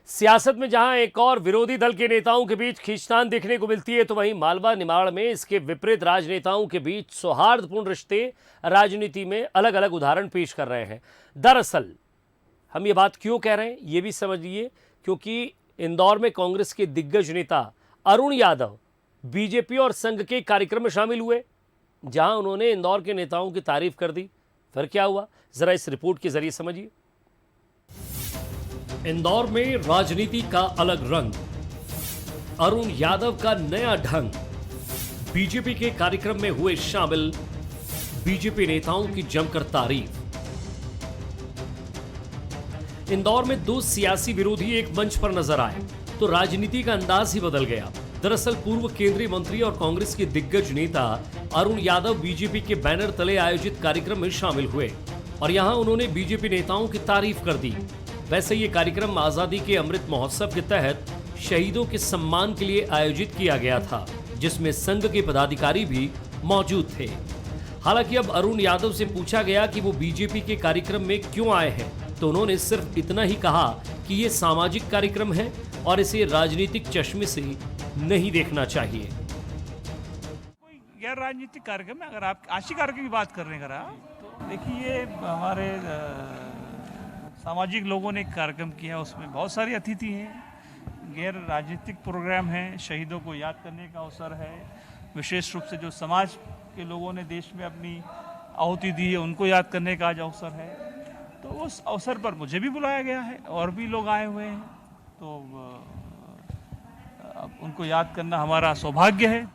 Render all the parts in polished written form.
सियासत में जहां एक और विरोधी दल के नेताओं के बीच खींचतान देखने को मिलती है, तो वहीं मालवा निमाड़ में इसके विपरीत राजनेताओं के बीच सौहार्दपूर्ण रिश्ते राजनीति में अलग अलग उदाहरण पेश कर रहे हैं। दरअसल हम ये बात क्यों कह रहे हैं ये भी समझिए, क्योंकि इंदौर में कांग्रेस के दिग्गज नेता अरुण यादव बीजेपी और संघ के कार्यक्रम में शामिल हुए, जहां उन्होंने इंदौर के नेताओं की तारीफ कर दी। फिर क्या हुआ, जरा इस रिपोर्ट के जरिए समझिए। इंदौर में राजनीति का अलग रंग, अरुण यादव का नया ढंग, बीजेपी के कार्यक्रम में हुए शामिल, बीजेपी नेताओं की जमकर तारीफ। इंदौर में दो सियासी विरोधी एक मंच पर नजर आए तो राजनीति का अंदाज ही बदल गया। दरअसल पूर्व केंद्रीय मंत्री और कांग्रेस के दिग्गज नेता अरुण यादव बीजेपी के बैनर तले आयोजित कार्यक्रम में शामिल हुए और यहां उन्होंने बीजेपी नेताओं की तारीफ कर दी। वैसे ये कार्यक्रम आजादी के अमृत महोत्सव के तहत शहीदों के सम्मान के लिए आयोजित किया गया था, जिसमें संघ के पदाधिकारी भी मौजूद थे। हालांकि अब अरुण यादव से पूछा गया कि वो बीजेपी के कार्यक्रम में क्यों आए हैं, तो उन्होंने सिर्फ इतना ही कहा कि ये सामाजिक कार्यक्रम है और इसे राजनीतिक चश्मे से नहीं देखना चाहिए। कोई गैर राजनीतिक कार्यक्रम है, अगर आप आशी कार्यक्रम की बात कर रहे हैं अगर आप, तो देखिए हमारे सामाजिक लोगों ने एक कार्यक्रम किया है, उसमें बहुत सारे अतिथि हैं। गैर राजनीतिक प्रोग्राम है, शहीदों को याद करने का अवसर है, विशेष रूप से जो समाज के लोगों ने देश में अपनी आहुति दी है उनको याद करने का आज अवसर है। तो उस अवसर पर मुझे भी बुलाया गया है और भी लोग आए हुए हैं, तो अब उनको याद करना हमारा सौभाग्य है।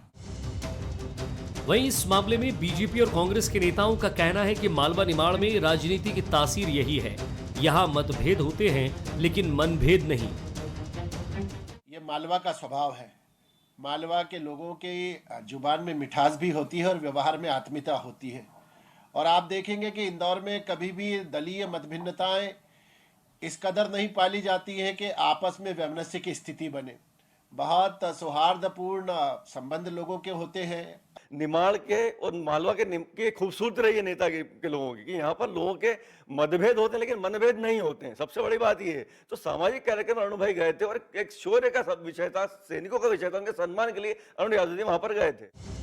वहीं इस मामले में बीजेपी और कांग्रेस के नेताओं का कहना है कि मालवा निमाड़ में राजनीति की तासीर यही है, यहाँ मतभेद होते हैं लेकिन मनभेद नहीं। ये मालवा का स्वभाव है। मालवा के लोगों के जुबान में मिठास भी होती है और व्यवहार में आत्मीयता होती है। और आप देखेंगे कि इंदौर में कभी भी दलीय मतभिन्नताएं इस कदर नहीं पाली जाती है कि आपस में वैमनस्य की स्थिति बने। बहुत सौहार्दपूर्ण संबंध लोगों के होते हैं। निमाड़ के और मालवा के खूबसूरत रही है नेता के लोगों की कि यहाँ पर लोगों के मतभेद होते हैं लेकिन मनभेद नहीं होते हैं। सबसे बड़ी बात ये है। तो सामाजिक कार्यक्रम अरुण भाई गए थे और एक शौर्य का विषय था, सैनिकों का विषय था, उनके सम्मान के लिए अरुण यादव जी वहां पर गए थे।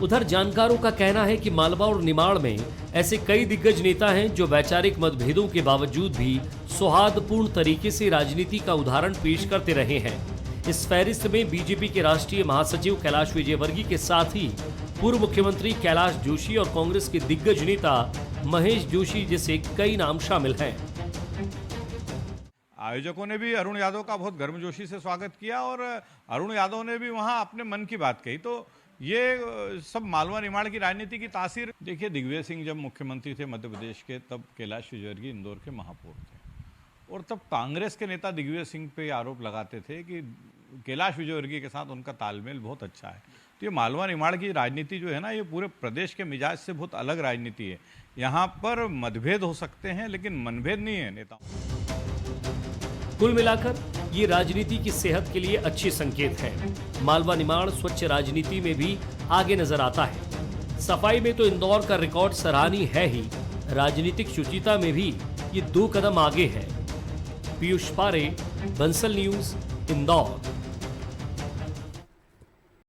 उधर जानकारों का कहना है कि मालवा और निमाड़ में ऐसे कई दिग्गज नेता हैं जो वैचारिक मतभेदों के बावजूद भी सौहार्दपूर्ण तरीके से राजनीति का उदाहरण पेश करते रहे हैं। इस फहरिस्त में बीजेपी के राष्ट्रीय महासचिव कैलाश विजयवर्गीय के साथ ही पूर्व मुख्यमंत्री कैलाश जोशी और कांग्रेस के दिग्गज नेता महेश जोशी जैसे कई नाम शामिल हैं। आयोजकों ने भी अरुण यादव का बहुत गर्मजोशी से स्वागत किया और अरुण यादव ने भी वहां अपने मन की बात कही। तो ये सब मालवा निमाड़ की राजनीति की तासीर। देखिए, दिग्विजय सिंह जब मुख्यमंत्री थे मध्य प्रदेश के, तब कैलाश विजयवर्गीय इंदौर के महापौर थे और तब कांग्रेस के नेता दिग्विजय सिंह पे आरोप लगाते थे कि कैलाश विजयवर्गीय के साथ उनका तालमेल बहुत अच्छा है। तो ये मालवा निमाड़ की राजनीति जो है ना, ये पूरे प्रदेश के मिजाज से बहुत अलग राजनीति है। यहाँ पर मतभेद हो सकते हैं लेकिन मनभेद नहीं है नेताओं। कुल मिलाकर ये राजनीति की सेहत के लिए अच्छे संकेत है। मालवा निमाड़ स्वच्छ राजनीति में भी आगे नजर आता है। सफाई में तो इंदौर का रिकॉर्ड सराहनीय है ही, राजनीतिक शुचिता में भी ये 2 कदम आगे है। पीयूष पारे, बंसल न्यूज, इंदौर।